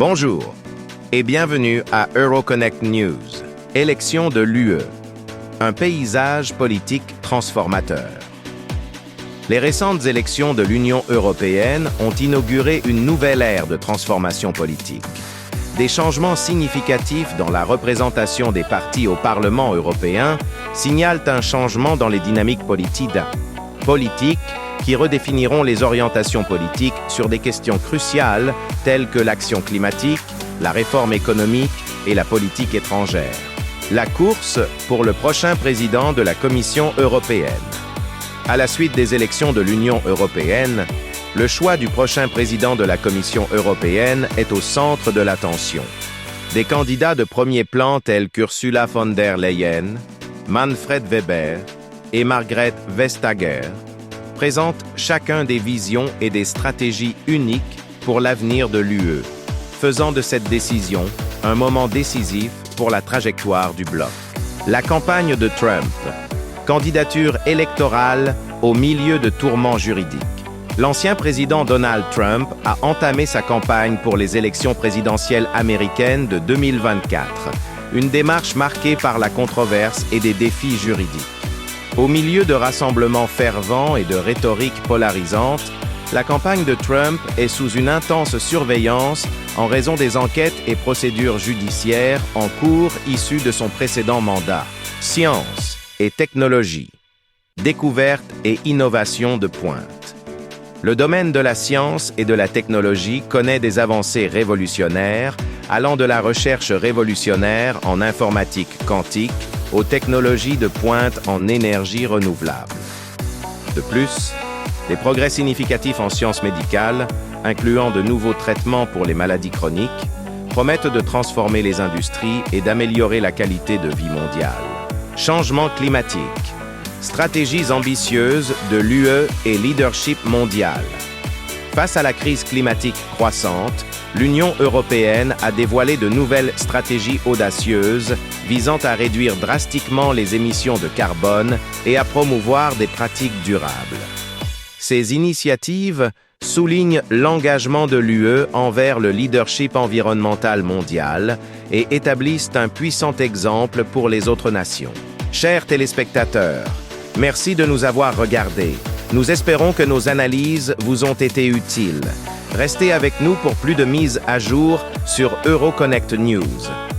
Bonjour et bienvenue à Euroconnect News, élection de l'UE, un paysage politique transformateur. Les récentes élections de l'Union européenne ont inauguré une nouvelle ère de transformation politique. Des changements significatifs dans la représentation des partis au Parlement européen signalent un changement dans les dynamiques politiques qui redéfiniront les orientations politiques sur des questions cruciales telles que l'action climatique, la réforme économique et la politique étrangère. La course pour le prochain président de la Commission européenne. À la suite des élections de l'Union européenne, le choix du prochain président de la Commission européenne est au centre de l'attention. Des candidats de premier plan tels qu'Ursula von der Leyen, Manfred Weber et Margrethe Vestager présentent chacun des visions et des stratégies uniques pour l'avenir de l'UE, faisant de cette décision un moment décisif pour la trajectoire du bloc. La campagne de Trump, candidature électorale au milieu de tourments juridiques. L'ancien président Donald Trump a entamé sa campagne pour les élections présidentielles américaines de 2024, une démarche marquée par la controverse et des défis juridiques. Au milieu de rassemblements fervents et de rhétorique polarisante, la campagne de Trump est sous une intense surveillance en raison des enquêtes et procédures judiciaires en cours issues de son précédent mandat. Science et technologie, découverte et innovation de pointe. Le domaine de la science et de la technologie connaît des avancées révolutionnaires, allant de la recherche révolutionnaire en informatique quantique aux technologies de pointe en énergie renouvelable. De plus, des progrès significatifs en sciences médicales, incluant de nouveaux traitements pour les maladies chroniques, promettent de transformer les industries et d'améliorer la qualité de vie mondiale. Changement climatique, stratégies ambitieuses de l'UE et leadership mondial. Face à la crise climatique croissante, l'Union européenne a dévoilé de nouvelles stratégies audacieuses visant à réduire drastiquement les émissions de carbone et à promouvoir des pratiques durables. Ces initiatives soulignent l'engagement de l'UE envers le leadership environnemental mondial et établissent un puissant exemple pour les autres nations. Chers téléspectateurs, merci de nous avoir regardés. Nous espérons que nos analyses vous ont été utiles. Restez avec nous pour plus de mises à jour sur Euroconnect News.